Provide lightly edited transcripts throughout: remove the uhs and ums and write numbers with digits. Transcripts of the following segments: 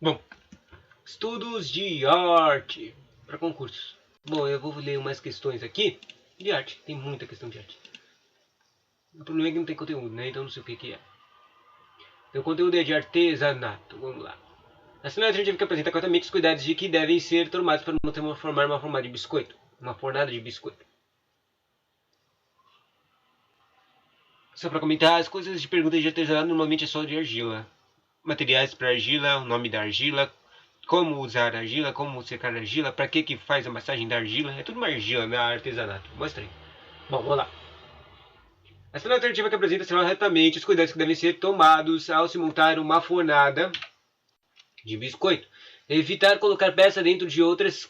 Bom, estudos de arte para concursos. Bom, eu vou ler umas questões aqui de arte. Tem muita questão de arte. O problema é que não tem conteúdo, né? Então não sei o que é. Então o conteúdo é de artesanato. Vamos lá. A cenário alternativa que apresenta claramente os cuidados de que devem ser tomados para não formar uma fornada de biscoito. Uma fornada de biscoito. Só para comentar, as coisas de perguntas de artesanato normalmente é só de argila. Materiais para argila, o nome da argila, como usar a argila, como secar a argila, para que faz a massagem da argila. É tudo uma argila, né? Artesanato. Mostra aí. Bom, vamos lá. A cena alternativa que apresenta corretamente os cuidados que devem ser tomados ao se montar uma fornada de biscoito. Evitar colocar peças dentro de outras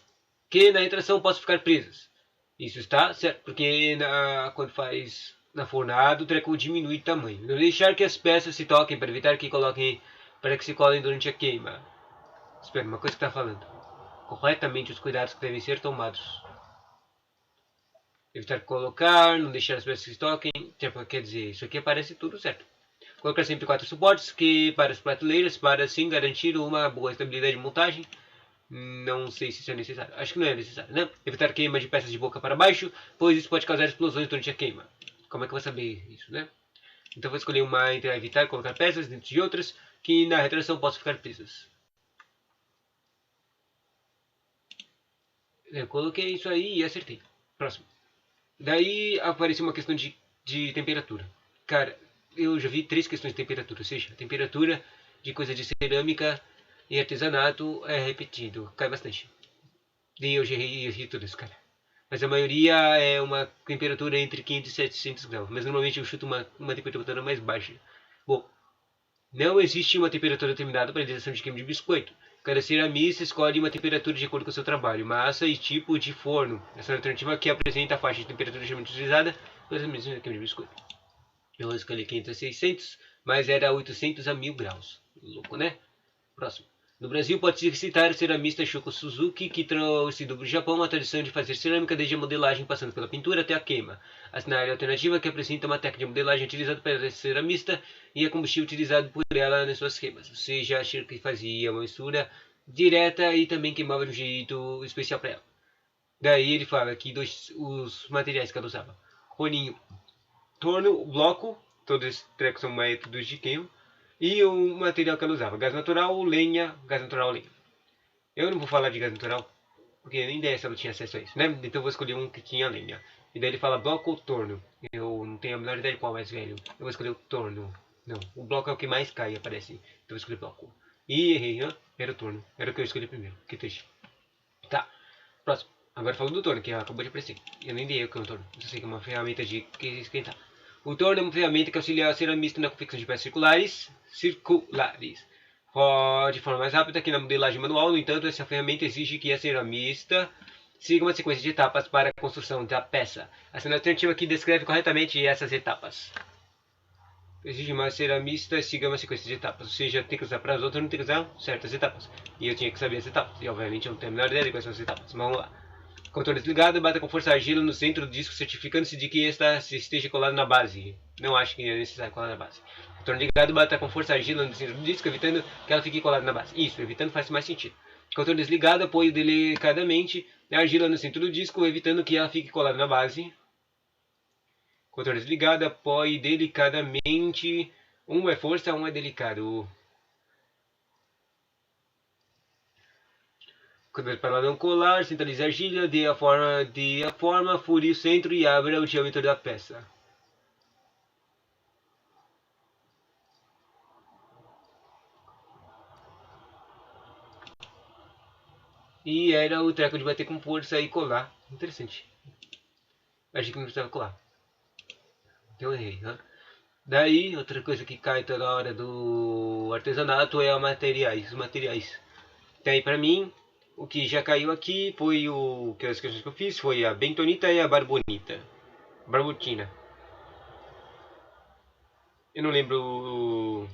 que na retração possam ficar presas. Isso está certo, porque quando faz na fornada o treco diminui de tamanho. Não deixar que as peças se toquem para evitar que coloquem para que se colhem durante a queima. Espera, uma coisa que está falando. Corretamente os cuidados que devem ser tomados. Evitar colocar, não deixar as peças que se toquem. Quer dizer, isso aqui aparece tudo certo. Colocar sempre 4 suportes que para as prateleiras, para assim garantir uma boa estabilidade de montagem. Não sei se isso é necessário. Acho que não é necessário, né? Evitar queima de peças de boca para baixo, pois isso pode causar explosões durante a queima. Como é que eu vou saber isso, né? Então vou escolher uma entre evitar colocar peças dentro de outras que na retração possam ficar presas. Eu coloquei isso aí e acertei. Próximo. Daí apareceu uma questão de temperatura. Cara, eu já vi 3 questões de temperatura, ou seja, a temperatura de coisa de cerâmica e artesanato é repetido, cai bastante. E eu já errei tudo isso, cara. Mas a maioria é uma temperatura entre 500 e 700 graus, mas normalmente eu chuto uma temperatura mais baixa. Bom, não existe uma temperatura determinada para a realização de queima de biscoito. Cada ceramista escolhe uma temperatura de acordo com o seu trabalho, massa e tipo de forno. Essa alternativa aqui apresenta a faixa de temperatura geralmente utilizada para a realização de queima de biscoito. Eu escolhi 500 a 600, mas era 800 a 1000 graus. Louco, né? Próximo. No Brasil, pode-se citar o ceramista Shoko Suzuki, que trouxe do Japão a tradição de fazer cerâmica desde a modelagem, passando pela pintura até a queima. A cenário alternativa que apresenta uma técnica de modelagem utilizada pela ceramista e a combustível utilizado por ela nas suas queimas. Ou seja, a que fazia uma mistura direta e também queimava de um jeito especial para ela. Daí ele fala aqui os materiais que ela usava. Rolinho, torno, bloco, todos esses trecos são métodos de queima. E o material que ela usava, gás natural, lenha, gás natural, lenha. Eu não vou falar de gás natural, porque nem ideia se ela tinha acesso a isso, né? Então eu vou escolher um que tinha lenha. E daí ele fala bloco ou torno. Eu não tenho a menor ideia de qual é mais velho. Eu vou escolher o torno. Não, o bloco é o que mais cai, aparece. Então eu vou escolher bloco. E errei, hein? Era o torno. Era o que eu escolhi primeiro. Que triste. Tá, próximo. Agora falando do torno, que acabou de aparecer. Eu nem dei o que é o torno. Eu sei que é uma ferramenta de esquentar. O torno é uma ferramenta que auxilia o ceramista na confecção de peças circulares, de forma mais rápida que na modelagem manual. No entanto, essa ferramenta exige que a ceramista siga uma sequência de etapas para a construção da peça. A cena alternativa aqui descreve corretamente essas etapas. Exige uma ceramista siga uma sequência de etapas, ou seja, tem que usar para as outras, não tem que usar certas etapas. E eu tinha que saber as etapas, e obviamente eu não tenho a menor ideia de quais são as etapas. Vamos lá. Controle desligado, bata com força a argila no centro do disco, certificando-se de que esta esteja colada na base. Não acho que é necessário colar na base. Controle ligado, bata com força a argila no centro do disco, evitando que ela fique colada na base. Isso, evitando faz mais sentido. Controle desligado, apoio delicadamente a argila no centro do disco, evitando que ela fique colada na base. Controle desligado, apoie delicadamente. Um é força, um é delicado. Para não colar, centralize a argila, dê a forma, fure o centro e abra o diâmetro da peça. E era o treco de bater com força e colar. Interessante. Achei que não precisava colar. Então eu errei, né? Daí, outra coisa que cai toda hora do artesanato é os materiais. Daí pra mim, o que já caiu aqui foi que as questões que eu fiz foi a bentonita e a barbonita. Barbotina. Eu não lembro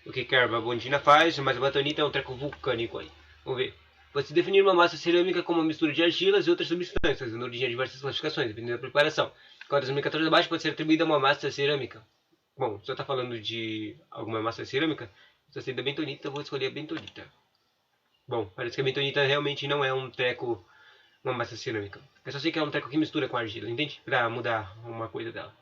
o que a barbontina faz, mas a bentonita é um treco vulcânico aí. Vamos ver. Pode-se definir uma massa cerâmica como uma mistura de argilas e outras substâncias, dando origem a diversas classificações, dependendo da preparação. Quando as nomenclaturas abaixo pode ser atribuída a uma massa cerâmica. Bom, se eu está falando de alguma massa cerâmica, Se acender bentonita, eu vou escolher a bentonita. Bom, parece que a bentonita realmente não é um treco, uma massa cerâmica. Eu só sei que é um treco que mistura com argila, entende? Pra mudar uma coisa dela.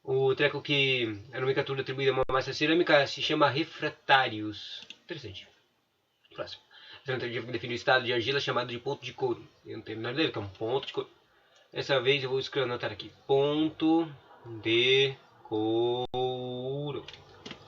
O treco que a nomenclatura atribuída a uma massa cerâmica se chama refratários. Interessante. Próximo. Essa tentativa define o estado de argila chamado de ponto de couro. Eu não tenho nada dele, que é um ponto de couro. Dessa vez eu vou anotar aqui. Ponto de couro.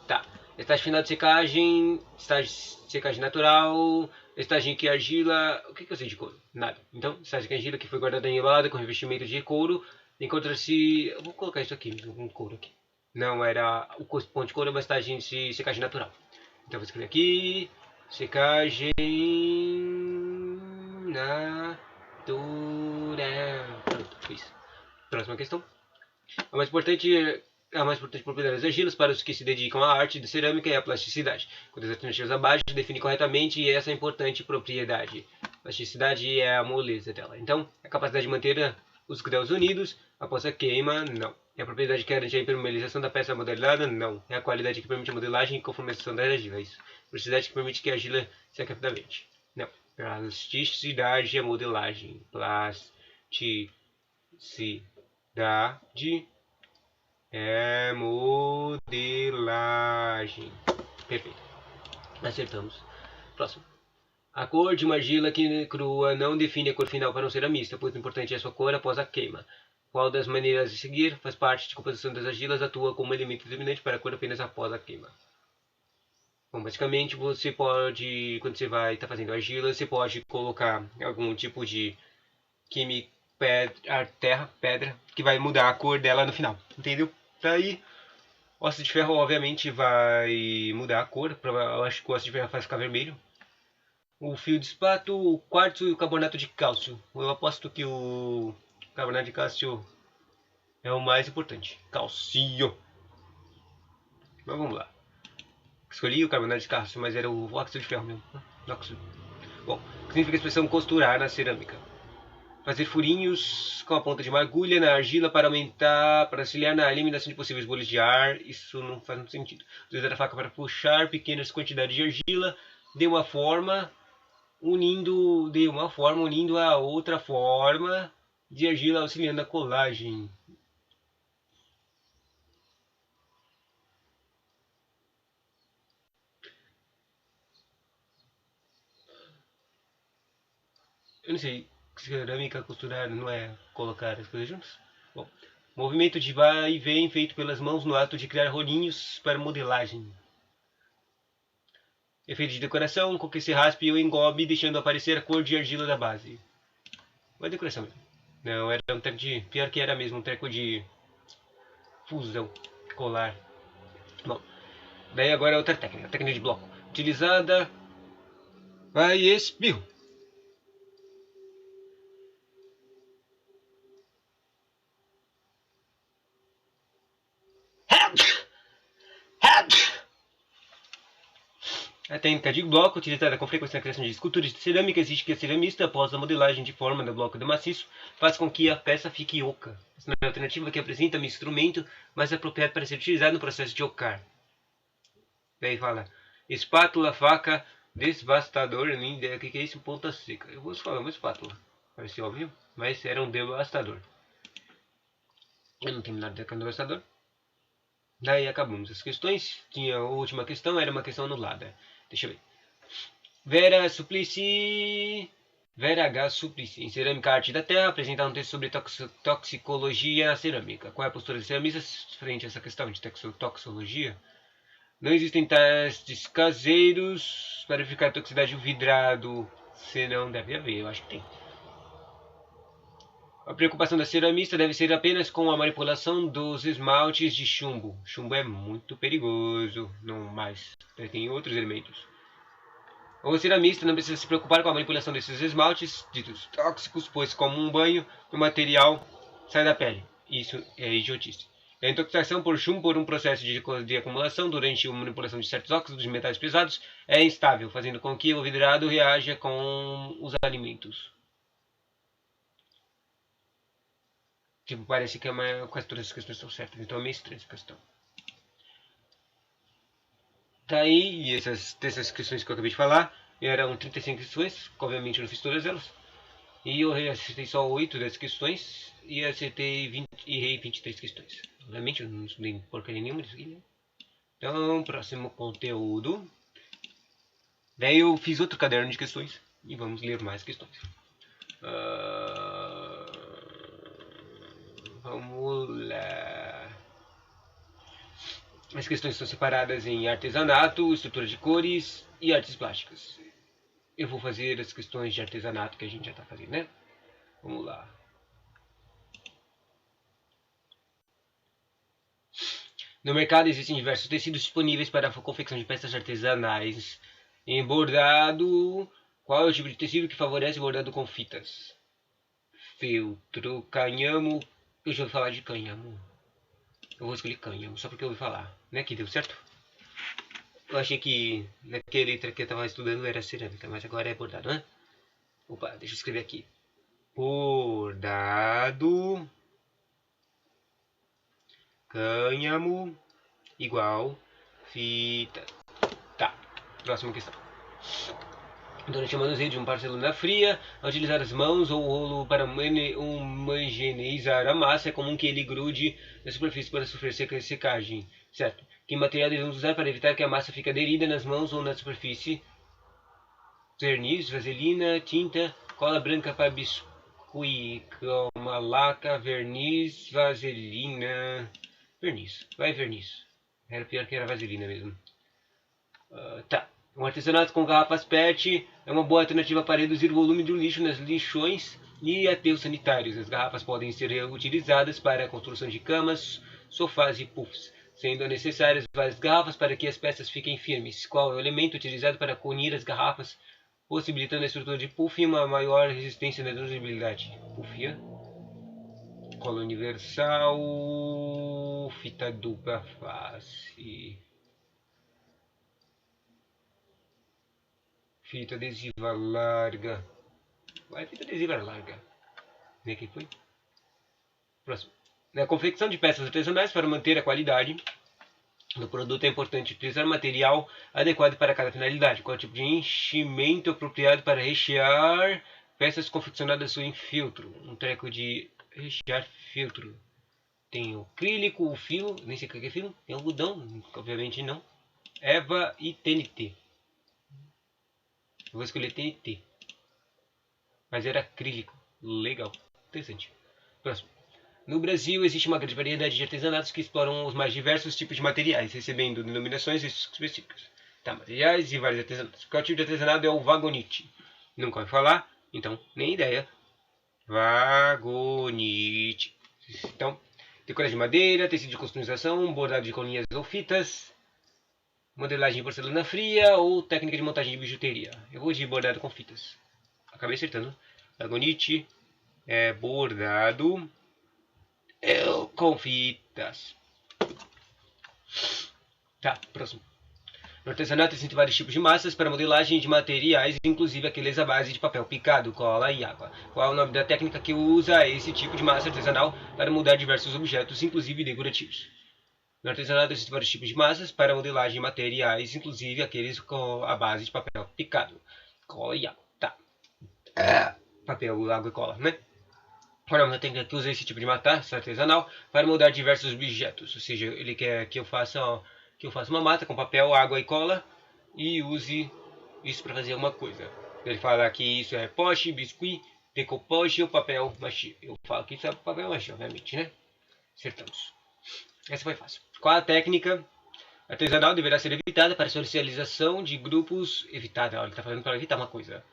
Tá. Estágio final de secagem. Estágio de secagem natural. Estágio em que a argila. O que eu sei de couro? Nada. Então, estágio em que a argila que foi guardada em embalada com revestimento de couro. Encontra-se. Eu vou colocar isso aqui, um couro aqui. Não era o ponto de couro, é uma estágio de secagem natural. Então vou escrever aqui. Secagem natural. Pronto, fiz. Próxima questão. A mais importante propriedade das argilas para os que se dedicam à arte de cerâmica é a plasticidade. Quando as alternativas abaixo define corretamente essa importante propriedade. Plasticidade é a moleza dela. Então, a capacidade de manter os grãos unidos após a queima, não. É a propriedade que garante a impermeabilização da peça modelada, não. É a qualidade que permite a modelagem e conformação da argila, isso. Plasticidade que permite que a argila seque rapidamente, não. Plasticidade é modelagem. Plasticidade é modelagem. Perfeito. Acertamos. Próximo. A cor de uma argila que crua não define a cor final para um ceramista, pois o importante é a sua cor após a queima. Qual das maneiras de seguir faz parte de composição das argilas atua como elemento determinante para a cor apenas após a queima? Bom, basicamente você pode, quando você vai estar fazendo argila, você pode colocar algum tipo de química, pedra, que vai mudar a cor dela no final, entendeu? Daí, o óxido de ferro obviamente vai mudar a cor, eu acho que o óxido de ferro vai ficar vermelho. O fio de espato, o quartzo e o carbonato de cálcio. Eu aposto que o carbonato de cálcio é o mais importante. Calcio. Mas vamos lá. Escolhi o carbonato de cálcio, mas era o óxido de ferro mesmo. Óxido. Bom, o que significa a expressão costurar na cerâmica? Fazer furinhos com a ponta de uma agulha na argila para auxiliar na eliminação de possíveis bolhas de ar. Isso não faz muito sentido. Utilizar a faca para puxar pequenas quantidades de argila de uma forma unindo a outra forma de argila auxiliando a colagem. Eu não sei, cerâmica costurar não é colocar as coisas juntas? Bom, movimento de vai e vem feito pelas mãos no ato de criar rolinhos para modelagem. Efeito de decoração com que se raspe ou engobe, deixando aparecer a cor de argila da base. Uma decoração mesmo. Não, era um treco de. Pior que era mesmo, um treco de fusão, colar. Bom, daí agora é outra técnica, técnica de bloco. Utilizada. Vai espirro. A técnica de bloco, utilizada com frequência na criação de esculturas de cerâmica, exige que o ceramista, após a modelagem de forma do bloco de maciço, faça com que a peça fique oca. Essa é uma alternativa que apresenta um instrumento mais apropriado para ser utilizado no processo de ocar. Daí fala, espátula, faca, devastador, o que é isso? Ponta seca. Eu vou falar uma espátula, parece óbvio, mas era um devastador. Eu não tenho nada de devastador. Daí acabamos as questões. Tinha a última questão, era uma questão anulada. Deixa eu ver. Vera Suplicy. Vera H. Suplicy. Em Cerâmica Arte da Terra, apresentar um texto sobre toxicologia na cerâmica. Qual é a postura de ceramistas frente a essa questão de toxologia? Não existem testes caseiros para verificar a toxicidade do vidrado. Se não, deve haver, eu acho que tem. A preocupação da ceramista deve ser apenas com a manipulação dos esmaltes de chumbo. Chumbo é muito perigoso, não mais. Tem outros elementos. O ceramista não precisa se preocupar com a manipulação desses esmaltes ditos tóxicos, pois como um banho, o material sai da pele. Isso é idiotice. A intoxicação por chumbo por um processo de acumulação durante a manipulação de certos óxidos de metais pesados é instável, fazendo com que o vidrado reaja com os alimentos. Tipo, parece que quase todas as questões estão certas, então é meio estranha essa questão. Tá aí, e dessas questões que eu acabei de falar, eram 35 questões, obviamente eu não fiz todas elas. E eu acertei só 8 dessas questões e acertei 20, e errei 23 questões. Obviamente eu não estudei porcaria nenhuma disso aqui, né? Então, próximo conteúdo. Daí eu fiz outro caderno de questões e vamos ler mais questões. Ah, vamos lá. As questões são separadas em artesanato, estrutura de cores e artes plásticas. Eu vou fazer as questões de artesanato que a gente já está fazendo, né? Vamos lá. No mercado existem diversos tecidos disponíveis para a confecção de peças artesanais. Em bordado, qual é o tipo de tecido que favorece o bordado com fitas? Feltro, cânhamo. Eu já ouvi falar de cânhamo. Eu vou escolher cânhamo, só porque eu ouvi falar. Né, que deu certo? Eu achei que naquele letra que eu estava estudando era cerâmica, mas agora é bordado, né? Opa, deixa eu escrever aqui. Bordado, cânhamo, igual, fita. Tá, próxima questão. Durante o manuseio de um porcelana fria, ao utilizar as mãos ou o rolo para homogeneizar a massa, é comum que ele grude na superfície para sofrer secagem, certo? Que material devemos usar para evitar que a massa fique aderida nas mãos ou na superfície? Verniz, vaselina, tinta, cola branca para biscuit, croma, laca, verniz, vaselina... Verniz, vai verniz. Era pior que era vaselina mesmo. Tá. Um artesanato com garrafas PET é uma boa alternativa para reduzir o volume do lixo nas lixões e aterros sanitários. As garrafas podem ser reutilizadas para a construção de camas, sofás e puffs, sendo necessárias várias garrafas para que as peças fiquem firmes. Qual é o elemento utilizado para unir as garrafas, possibilitando a estrutura de puff e uma maior resistência na durabilidade? Puff, cola universal, fita dupla face. Fita adesiva larga. Vai, fita adesiva larga. Vê que foi. Próximo. Na confecção de peças artesanais, para manter a qualidade do produto, é importante utilizar material adequado para cada finalidade. Qual é o tipo de enchimento apropriado para rechear peças confeccionadas em filtro? Um treco de rechear filtro. Tem o acrílico, o fio, nem sei o que é fio. Tem algodão, obviamente não. Eva e TNT. Eu vou escolher TNT. Mas era acrílico. Legal. Interessante. Próximo. No Brasil existe uma grande variedade de artesanatos que exploram os mais diversos tipos de materiais, recebendo denominações específicas. Tá, materiais e vários artesanatos. Qual tipo de artesanato é o vagonite? Nunca ouvi falar, então nem ideia. Vagonite. Então, decoração de madeira, tecido de customização, bordado de colinhas ou fitas, modelagem em porcelana fria ou técnica de montagem de bijuteria. Eu vou de bordado com fitas. Acabei acertando. Vagonite é bordado com fitas. Tá, próximo. No artesanato existem vários tipos de massas para modelagem de materiais, inclusive aqueles à base de papel picado, cola e água. Qual é o nome da técnica que usa esse tipo de massa artesanal para moldar diversos objetos, inclusive decorativos? No artesanato existem vários tipos de massas para modelagem de materiais, inclusive aqueles à base de papel picado, cola e água. Tá. Papel, água e cola, né? Qual é a técnica que usa esse tipo de massa artesanal para moldar diversos objetos? Ou seja, ele quer que eu faça uma mata com papel, água e cola e use isso para fazer uma coisa. Ele fala que isso é poche, biscuit, decoupage ou papel machê. Eu falo que isso é papel machê, obviamente, né? Acertamos. Essa foi fácil. Qual a técnica artesanal deverá ser evitada para a socialização de grupos? Evitada, ele está falando para evitar uma coisa.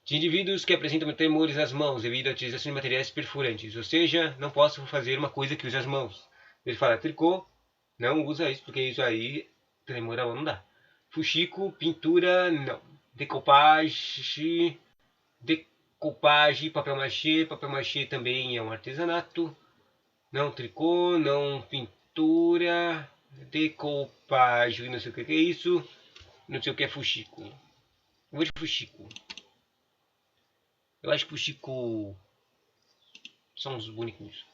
De indivíduos que apresentam tremores nas mãos devido à utilização de materiais perfurantes. Ou seja, não posso fazer uma coisa que use as mãos. Ele fala tricô, não usa isso porque isso aí tremor a mão não dá. Fuxico, pintura, não. Decoupage, papel machê também é um artesanato. Não tricô, não pintura, decoupage, não sei o que é isso. Não sei o que é fuxico. Vou de fuxico. Eu acho que fuxico são uns bonitinhos.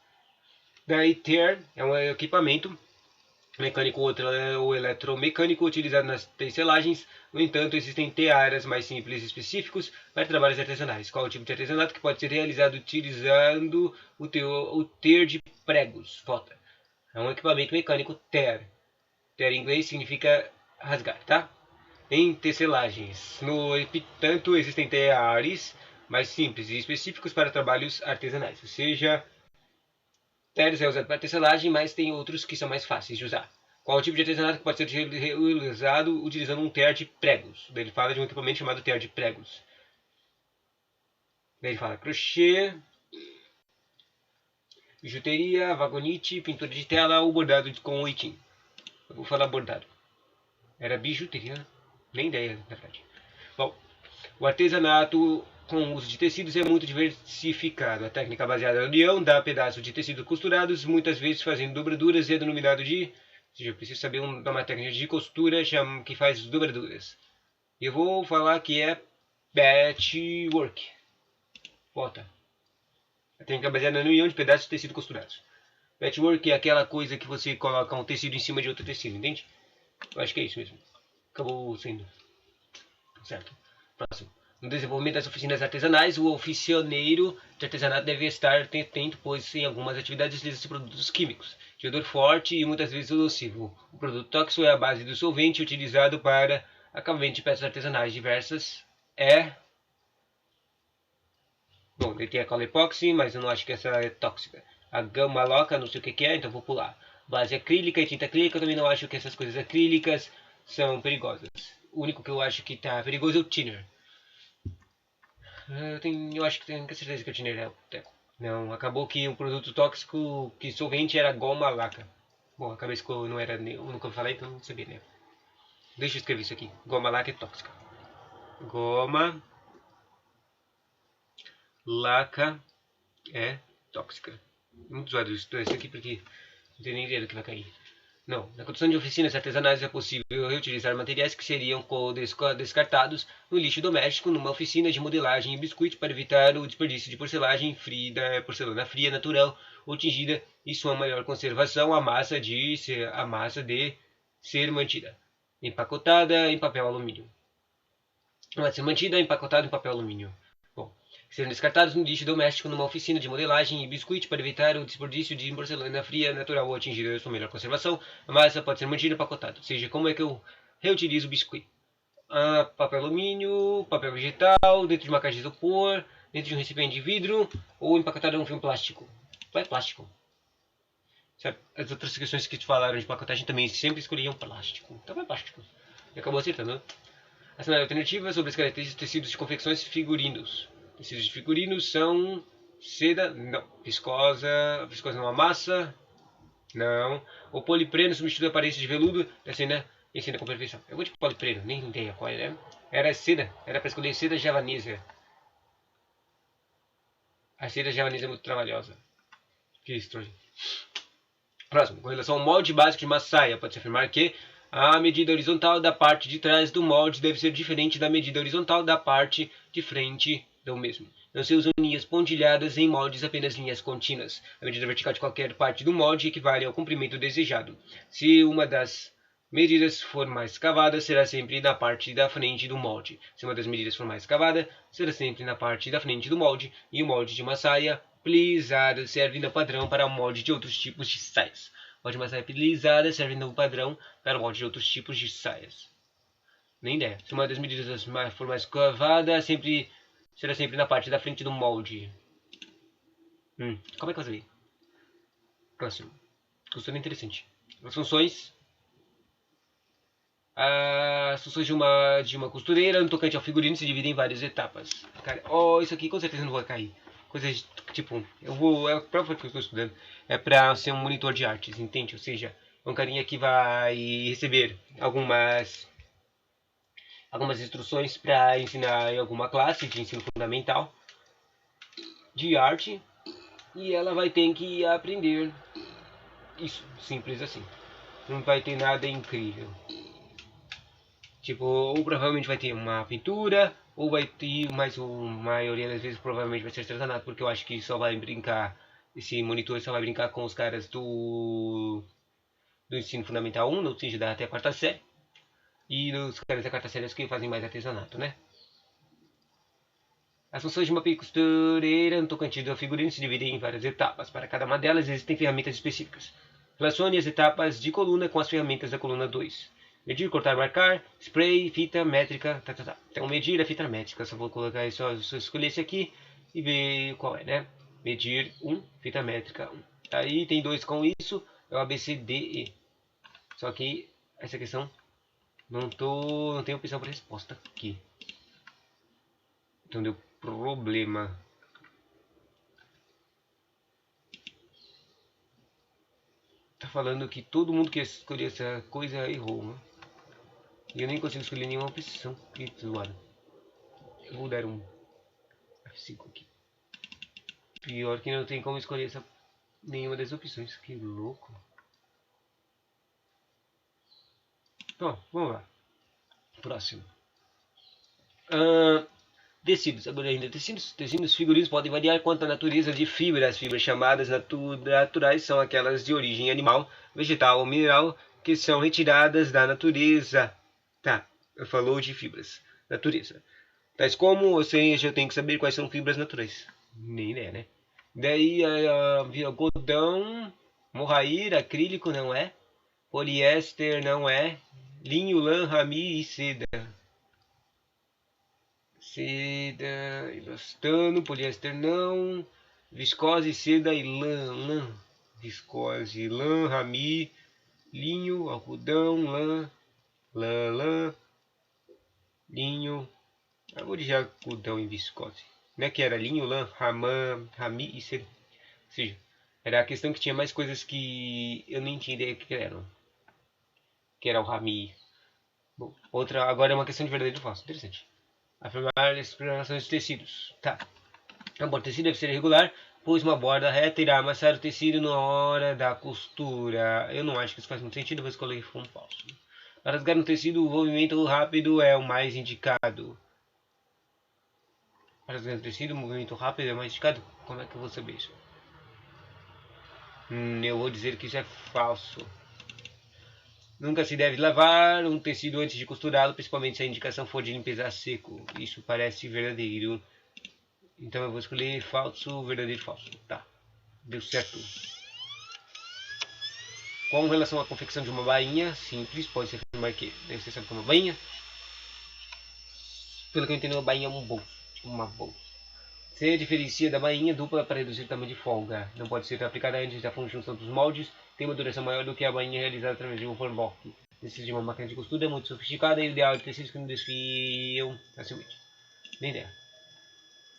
Daí ter é um equipamento mecânico ou eletromecânico utilizado nas tecelagens. No entanto, existem tearas mais simples e específicos para trabalhos artesanais. Qual o tipo de artesanato que pode ser realizado utilizando o ter de pregos? Volta. É um equipamento mecânico ter. Ter em inglês significa rasgar, tá? Em tecelagens. No entanto, existem teares mais simples e específicos para trabalhos artesanais. Ou seja, teres é usado para tecelagem, mas tem outros que são mais fáceis de usar. Qual o tipo de artesanato que pode ser realizado utilizando um tear de pregos? Daí ele fala de um equipamento chamado tear de pregos. Daí ele fala crochê, bijuteria, vagonite, pintura de tela ou bordado com oitim. Eu vou falar bordado. Era bijuteria, né? Nem ideia, na verdade. Bom, o artesanato com o uso de tecidos é muito diversificado. A técnica baseada na união dá pedaços de tecido costurados, muitas vezes fazendo dobraduras, e é denominado de... Ou seja, eu preciso saber uma técnica de costura que faz dobraduras. Eu vou falar que é patchwork. Volta. A técnica baseada na união de pedaços de tecido costurados. Patchwork é aquela coisa que você coloca um tecido em cima de outro tecido, entende? Eu acho que é isso mesmo. Acabou sendo. Certo. Próximo. No desenvolvimento das oficinas artesanais, o oficioneiro de artesanato deve estar atento, pois em algumas atividades utiliza-se produtos químicos, de odor forte e muitas vezes nocivo. O produto tóxico é a base do solvente utilizado para acabamento de peças artesanais diversas. Bom, ele tem a cola epóxi, mas eu não acho que essa é tóxica. A gama loca, não sei o que é, então vou pular. Base acrílica e tinta acrílica, eu também não acho que essas coisas acrílicas são perigosas. O único que eu acho que está perigoso é o thinner. Eu acho que tenho certeza que eu tinha boteco. Não, acabou que um produto tóxico que solvente era goma laca. Bom, acabei que não era o nunca falei, então não sabia, né? Deixa eu escrever isso aqui. Goma laca é tóxica. Goma laca é tóxica. Muito zoado isso aqui porque não tem nem ideia do que vai cair. Não, na construção de oficinas artesanais é possível reutilizar materiais que seriam descartados no lixo doméstico numa oficina de modelagem e biscuit para evitar o desperdício de porcelana fria natural ou tingida e sua maior conservação, a massa de ser mantida. Empacotada em papel alumínio. Vai ser mantida empacotada em papel alumínio. Bom, serão descartados no lixo doméstico numa oficina de modelagem e biscuit para evitar o desperdício de porcelana fria natural ou atingir a sua melhor conservação. A massa pode ser mantida empacotada. Ou seja, como é que eu reutilizo o biscuit? Papel alumínio, papel vegetal, dentro de uma caixa de isopor, dentro de um recipiente de vidro ou empacotado em um filme plástico. Vai plástico. Sabe? As outras questões que te falaram de empacotagem também sempre escolhiam plástico. Então vai plástico. E acabou acertando. Assinale alternativas sobre as características de tecidos de confecções figurinos. Tecidos de figurinos são seda, não. Viscosa, viscosa não amassa, não. O polipreno substitui a aparência de veludo da cena em cena com perfeição. Eu vou de polipreno, nem ideia qual era. Era seda, era para escolher seda javanesa. A seda javanesa é muito trabalhosa. Que estranho. Próximo, com relação ao molde básico de uma saia, pode-se afirmar que a medida horizontal da parte de trás do molde deve ser diferente da medida horizontal da parte de frente do mesmo. Não se usam linhas pontilhadas em moldes, apenas linhas contínuas. A medida vertical de qualquer parte do molde equivale ao comprimento desejado. Se uma das medidas for mais cavada, será sempre na parte da frente do molde. Se uma das medidas for mais cavada, será sempre na parte da frente do molde. E o molde de uma saia plisada serve no padrão para o molde de outros tipos de saias. O molde de uma saia plisada serve no padrão para o molde de outros tipos de saias. Nem ideia. Se uma das medidas for mais cavada, será sempre na parte da frente do molde. Como é que eu sei? Próximo. Costura interessante. As funções. As funções de uma costureira no tocante ao figurino se dividem em várias etapas. Cara, isso aqui com certeza não vai cair. Coisas tipo, é a prova que eu estou estudando é para ser um monitor de artes, entende? Ou seja, é um carinha que vai receber algumas instruções para ensinar em alguma classe de ensino fundamental de arte e ela vai ter que aprender isso, simples assim. Não vai ter nada incrível. Tipo, ou provavelmente vai ter uma pintura, ou vai ter, mas a maioria das vezes provavelmente vai ser artesanato, porque eu acho que só vai brincar, esse monitor só vai brincar com os caras do ensino fundamental 1, ou seja, da até a quarta série. E os caras da quarta série que fazem mais artesanato, né? As funções de uma costureira no tocante ao figurino se dividem em várias etapas. Para cada uma delas existem ferramentas específicas. Relacione as etapas de coluna com as ferramentas da coluna 2. Medir, cortar, marcar, spray, fita, métrica, tá. Então, medir a fita métrica. Só vou colocar só escolher esse aqui e ver qual é, né? Medir 1, fita métrica 1. Aí tem 2 com isso, é o ABCDE. Só que essa questão não tem opção para resposta aqui. Então deu problema. Tá falando que todo mundo que escolheu essa coisa errou, né? E eu nem consigo escolher nenhuma opção. Que zoado. Eu vou dar um F5 aqui. Pior que não tem como escolher nenhuma das opções. Que louco. Bom, vamos lá. Próximo. Tecidos. Agora ainda tecidos figurinos podem variar quanto à natureza de fibras. As fibras chamadas naturais são aquelas de origem animal, vegetal ou mineral que são retiradas da natureza. Tá, falou de fibras. Natureza. Tais como, ou seja, eu tenho que saber quais são fibras naturais. Nem ideia, né? Daí, algodão, mohair, acrílico não é. Poliéster não é. Linho, lã, rami e seda. Seda, elastano, poliéster não. Viscose, seda e lã. Viscose, lã, rami, linho, algodão, lã, linho. Eu vou dizer algodão e viscose. Não é que era linho, lã, rami e seda. Ou seja, era a questão que tinha mais coisas que eu nem tinha ideia que eram. Que era o rami. Bom, outra, agora é uma questão de verdadeiro ou falso. Interessante. Afirmar as explanações de tecidos. Tá. A borda do tecido deve ser irregular, pois uma borda reta irá amassar o tecido na hora da costura. Eu não acho que isso faz muito sentido, vou escolher como falso. Para rasgar no tecido, o movimento rápido é o mais indicado. Para rasgar no tecido, o movimento rápido é o mais indicado? Como é que eu vou saber isso? Eu vou dizer que isso é falso. Nunca se deve lavar um tecido antes de costurá-lo, principalmente se a indicação for de limpeza a seco. Isso parece verdadeiro. Então eu vou escolher falso, verdadeiro, falso. Tá, deu certo. Com relação à confecção de uma bainha simples, pode-se afirmar que deve ser sabe que é uma bainha. Pelo que eu entendi, uma bainha é um bolso, tipo uma bolsa. Se diferencia da bainha dupla para reduzir o tamanho de folga. Não pode ser aplicada antes da função dos moldes. Tem uma duração maior do que a bainha realizada através de um formblock. Precisa de uma máquina de costura muito sofisticada e ideal de tecidos que não desfiam facilmente. Nem ideia.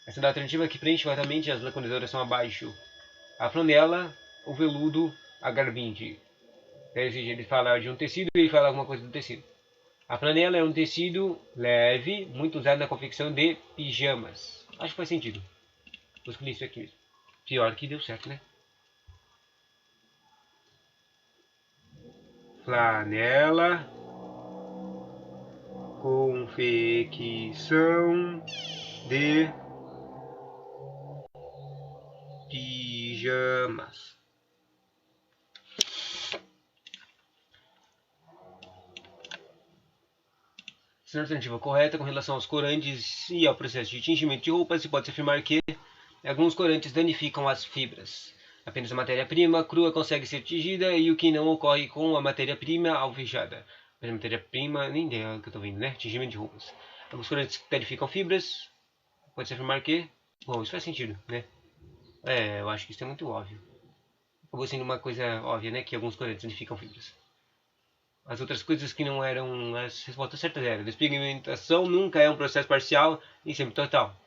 Essa da alternativa que preenche facilmente as lacunas são abaixo. A flanela, o veludo, a garbinde. Ele fala de um tecido e ele fala alguma coisa do tecido. A flanela é um tecido leve, muito usado na confecção de pijamas. Acho que faz sentido. Vou escolher isso aqui mesmo. Pior que deu certo, né? Flanela, confecção de pijamas. Sendo a alternativa correta com relação aos corantes e ao processo de tingimento de roupas, se pode afirmar que alguns corantes danificam as fibras. Apenas a matéria-prima crua consegue ser tingida e o que não ocorre com a matéria-prima alvejada. A matéria-prima, nem ideia que eu estou vendo, né? Tingimento de roupas. Alguns corantes danificam fibras. Pode-se afirmar que... Bom, isso faz sentido, né? Eu acho que isso é muito óbvio. Acabou sendo uma coisa óbvia, né? Que alguns corantes danificam fibras. As outras coisas que não eram as respostas certas eram: despigmentação nunca é um processo parcial e sempre total.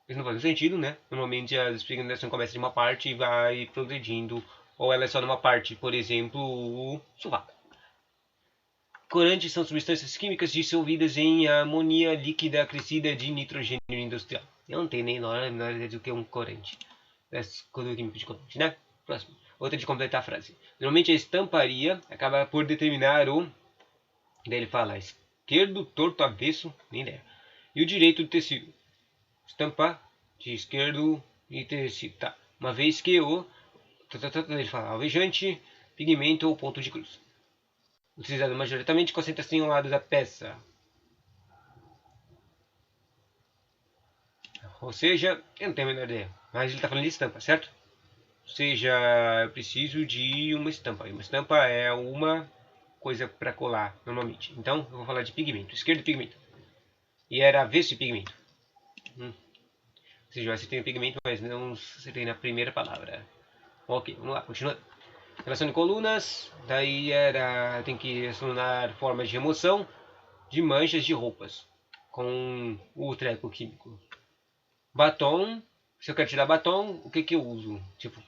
Isso não faz sentido, né? Normalmente a despigmentação começa de uma parte e vai progredindo, ou ela é só numa parte, por exemplo, o sovaco. Corantes são substâncias químicas dissolvidas em amonia líquida acrescida de nitrogênio industrial. Eu não tenho nem ideia do que é um corante. É código químico de corante, né? Próximo. Outra de completar a frase. Normalmente a estamparia acaba por determinar o... Daí ele fala esquerdo, torto, avesso, nem ideia. E o direito do tecido. Estampar de esquerdo e tecido. Tá. Uma vez que o... Ele fala alvejante, pigmento ou ponto de cruz. Utilizado majoritariamente, concentra-se em um lado da peça. Ou seja, eu não tenho a menor ideia, mas ele está falando de estampa, certo? Ou seja, eu preciso de uma estampa. E uma estampa é uma coisa para colar, normalmente. Então, eu vou falar de pigmento. Esquerdo, pigmento. E era avesso de pigmento. Ou seja, eu acertei no pigmento, mas não acertei na primeira palavra. Ok, vamos lá, continuando. Relação de colunas, daí era, tem que relacionar formas de remoção de manchas de roupas com o treco químico. Batom, se eu quero tirar batom, o que que eu uso? Tipo,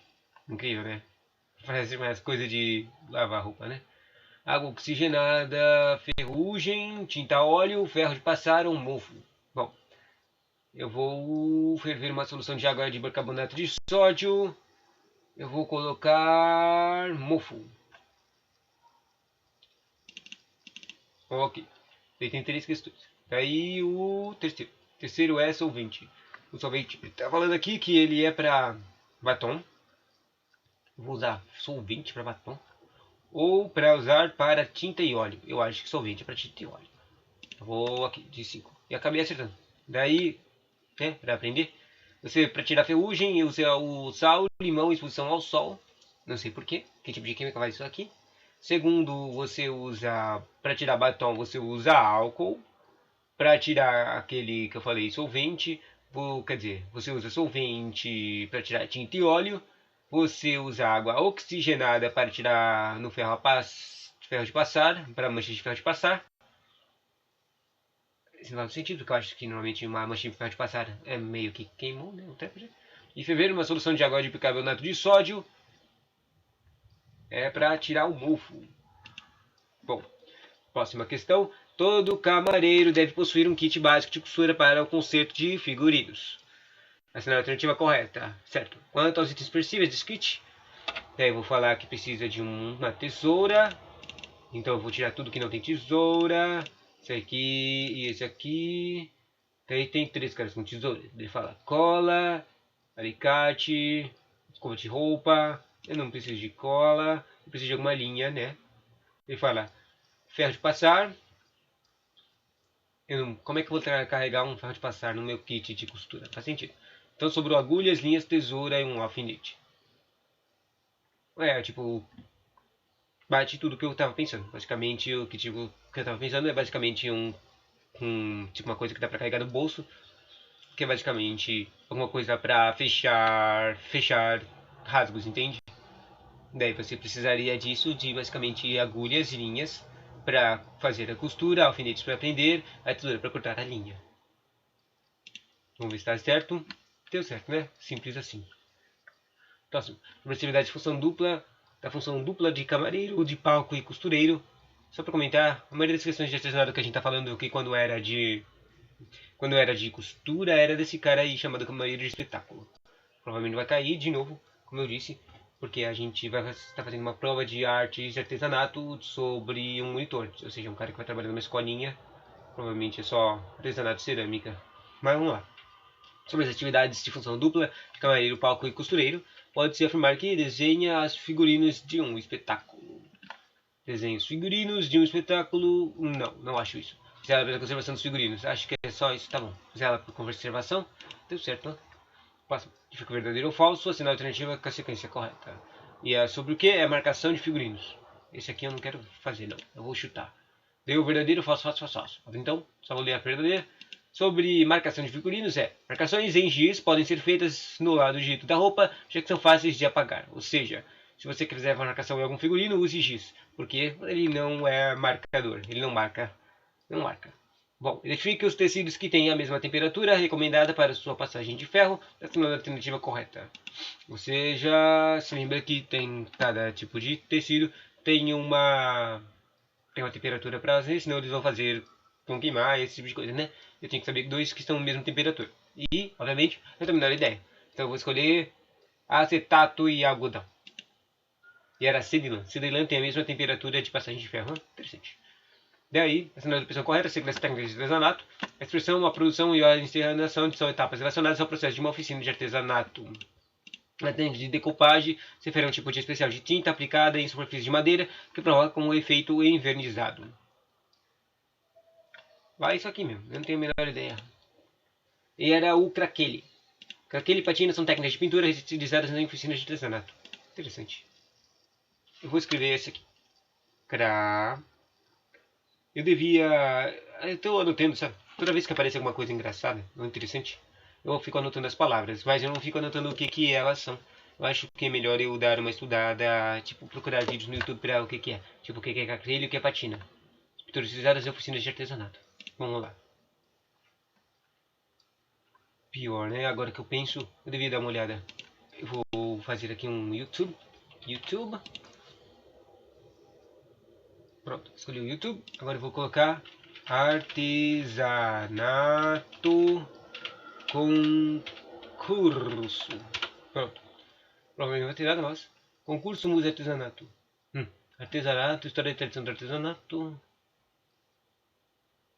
incrível, né? Parece mais coisa de lavar roupa, né? Água oxigenada, ferrugem, tinta óleo, ferro de passar ou mofo. Bom, eu vou ferver uma solução de água de bicarbonato de sódio. Eu vou colocar mofo. Ok. Daí tem três questões. Daí o terceiro. O terceiro é solvente. O solvente está falando aqui que ele é para batom. Eu vou usar solvente para batom. Ou para usar para tinta e óleo. Eu acho que solvente é para tinta e óleo. Eu vou aqui, de 5. E acabei acertando. Daí, né, para aprender. Você, para tirar ferrugem, usa o sal, limão e exposição ao sol. Não sei porquê. Que tipo de química vai isso aqui? Segundo, você usa, para tirar batom, você usa álcool. Para tirar aquele que eu falei, solvente, quer dizer, você usa solvente para tirar tinta e óleo. Você usa água oxigenada para tirar no ferro de passar, para manchas de ferro de passar. Isso não faz sentido, porque eu acho que normalmente uma mancha de ferro de passar é meio que queimou, né? E ferver uma solução de água de bicarbonato de sódio é para tirar o mofo. Bom, próxima questão. Todo camareiro deve possuir um kit básico de costura para o conserto de figurinos. Essa é a alternativa correta, certo? Quanto aos itens possíveis desse kit, eu vou falar que precisa de uma tesoura. Então eu vou tirar tudo que não tem tesoura. Esse aqui e esse aqui. Daí tem três caras com tesoura. Ele fala cola, alicate, escova de roupa. Eu não preciso de cola. Eu preciso de alguma linha, né? Ele fala ferro de passar. Como é que eu vou carregar um ferro de passar no meu kit de costura? Faz sentido. Então sobrou agulhas, linhas, tesoura e um alfinete. Tipo, bate tudo que eu tava pensando. Basicamente, o que eu tava pensando é basicamente tipo uma coisa que dá pra carregar no bolso, que é basicamente alguma coisa pra fechar rasgos, entende? Daí você precisaria disso, de basicamente agulhas, linhas para fazer a costura, alfinetes para prender, a tesoura para cortar a linha. Vamos ver se está certo. Deu certo, né? Simples assim. Próximo. Progressividade de função dupla. Da função dupla de camareiro, de palco e costureiro. Só para comentar, a maioria das questões de artesanato que a gente está falando aqui quando era de costura era desse cara aí chamado camareiro de espetáculo. Provavelmente vai cair de novo, como eu disse, porque a gente vai estar fazendo uma prova de arte e artesanato sobre um monitor, ou seja, um cara que vai trabalhar numa escolinha. Provavelmente é só artesanato e cerâmica. Mas vamos lá. Sobre as atividades de função dupla, de camareiro, palco e costureiro, pode-se afirmar que desenha os figurinos de um espetáculo. Desenha os figurinos de um espetáculo. Não, não acho isso. Zela pela conservação dos figurinos. Acho que é só isso, tá bom. Zela por conservação. Deu certo, né? Próximo. Fica verdadeiro ou falso, assinar a alternativa com a sequência correta. E é sobre o que? É a marcação de figurinos. Esse aqui eu não quero fazer, não. Eu vou chutar. Deu verdadeiro, falso, falso, falso, falso. Então, só vou ler a verdadeira. Sobre marcação de figurinos marcações em giz podem ser feitas no lado direito da roupa, já que são fáceis de apagar. Ou seja, se você quiser uma marcação em algum figurino, use giz, porque ele não é marcador, ele não marca. Não marca. Bom, identifique os tecidos que têm a mesma temperatura recomendada para sua passagem de ferro, assinando a alternativa correta. Você já se lembra que tem cada tipo de tecido tem uma temperatura para fazer, senão eles vão fazer com queimar, esse tipo de coisa, né? Eu tenho que saber dois que estão na mesma temperatura. E, obviamente, eu tenho a menor ideia. Então eu vou escolher acetato e algodão. E era Cedilan. Cedilan tem a mesma temperatura de passagem de ferro. Interessante. Daí, essa não é a opção correta, segundo as técnicas de artesanato. A expressão, a produção e a encerração são etapas relacionadas ao processo de uma oficina de artesanato. Na técnica de decopagem, se refere a um tipo de especial de tinta aplicada em superfície de madeira que provoca um efeito envernizado. Vai isso aqui mesmo, eu não tenho a menor ideia. E era o craquele. Craquele e patina são técnicas de pintura utilizadas em oficinas de artesanato. Interessante. Eu vou escrever esse aqui. Cra. Eu devia. Eu estou anotando, sabe? Toda vez que aparece alguma coisa engraçada ou interessante, eu fico anotando as palavras, mas eu não fico anotando o que elas são. Eu acho que é melhor eu dar uma estudada, tipo, procurar vídeos no YouTube para o que é. Tipo, o que é craquele e o que é patina. Pinturas utilizadas em oficinas de artesanato. Vamos lá. Pior, né? Agora que eu penso, eu devia dar uma olhada. Eu vou fazer aqui um YouTube. YouTube. Pronto, escolhi o YouTube. Agora eu vou colocar artesanato concurso. Pronto. Provavelmente não vai ter nada mais. Concurso Museu Artesanato. Artesanato, história e tradição do artesanato.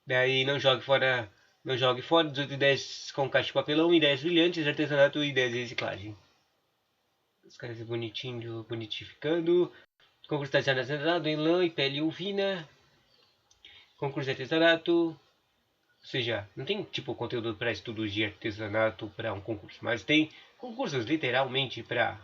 Daí não jogue fora. Não jogue fora 18 ideias com caixa de papelão, ideias brilhantes, artesanato e ideias de reciclagem. Os caras bonitinho, bonitificando. Concurso de artesanato em lã e pele ovina. Concurso de artesanato. Ou seja, não tem tipo conteúdo para estudos de artesanato para um concurso, mas tem concursos literalmente para.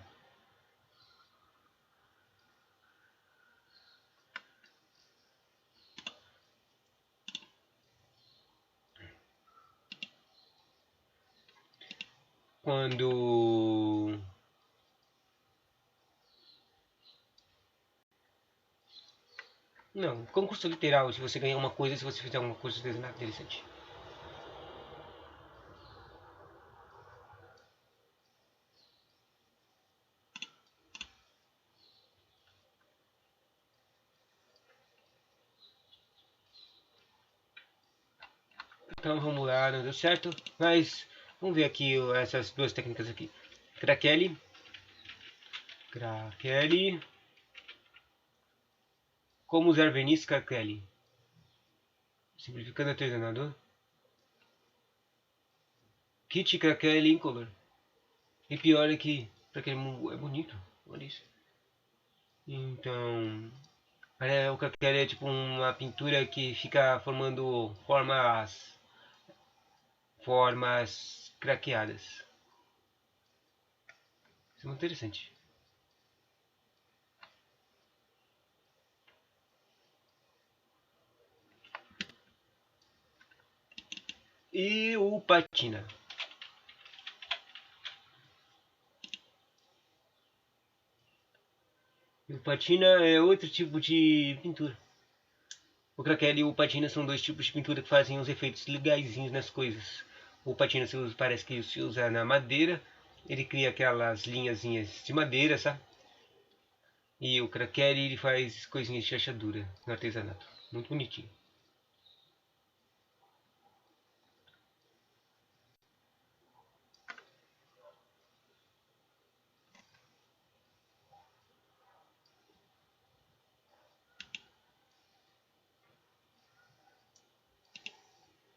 Quando. Não, concurso literal, se você ganhar uma coisa, se você fizer alguma coisa de artesanato interessante. Então vamos lá, não deu certo, mas vamos ver aqui essas duas técnicas aqui. Craquele. Craquele. Como usar verniz craquele. Simplificando artesanato. Kit craquele incolor. E pior é que craquele é bonito, olha isso. Então, o craquele é tipo uma pintura que fica formando formas craqueadas. Isso é muito interessante. E o patina. O patina é outro tipo de pintura. O craquele e o patina são dois tipos de pintura que fazem uns efeitos legaisinhos nas coisas. O patina parece que se usa na madeira. Ele cria aquelas linhazinhas de madeira, sabe? E o craquele ele faz coisinhas de chachadura no artesanato. Muito bonitinho.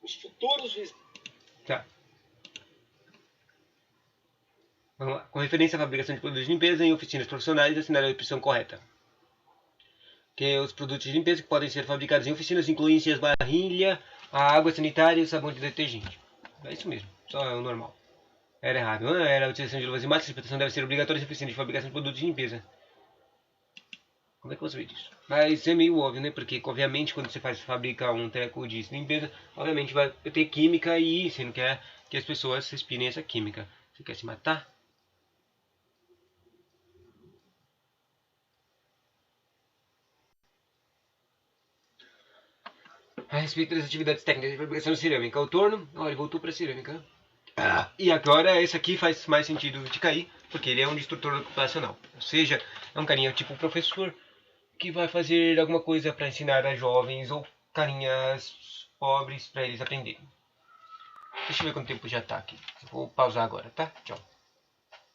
Os futuros. Tá. Vamos lá. Com referência à fabricação de produtos de limpeza em oficinas profissionais, assinar a opção correta. Que os produtos de limpeza que podem ser fabricados em oficinas incluem as barrilha, a água sanitária e o sabão de detergente. É isso mesmo, só é o normal. Era errado. Era a utilização de luvas e máscaras de proteção deve ser obrigatória em oficinas de fabricação de produtos de limpeza. Como é que você vê disso? Mas é meio óbvio, né? Porque, obviamente, quando você fabrica um treco de limpeza, obviamente vai ter química e você não quer que as pessoas respirem essa química. Você quer se matar? A respeito das atividades técnicas de fabricação de cerâmica, o torno, olha, ele voltou para cerâmica. E agora esse aqui faz mais sentido de cair, porque ele é um instrutor ocupacional. Ou seja, é um carinha tipo professor que vai fazer alguma coisa para ensinar a jovens ou carinhas pobres para eles aprenderem. Deixa eu ver quanto tempo já tá aqui. Vou pausar agora, tá? Tchau.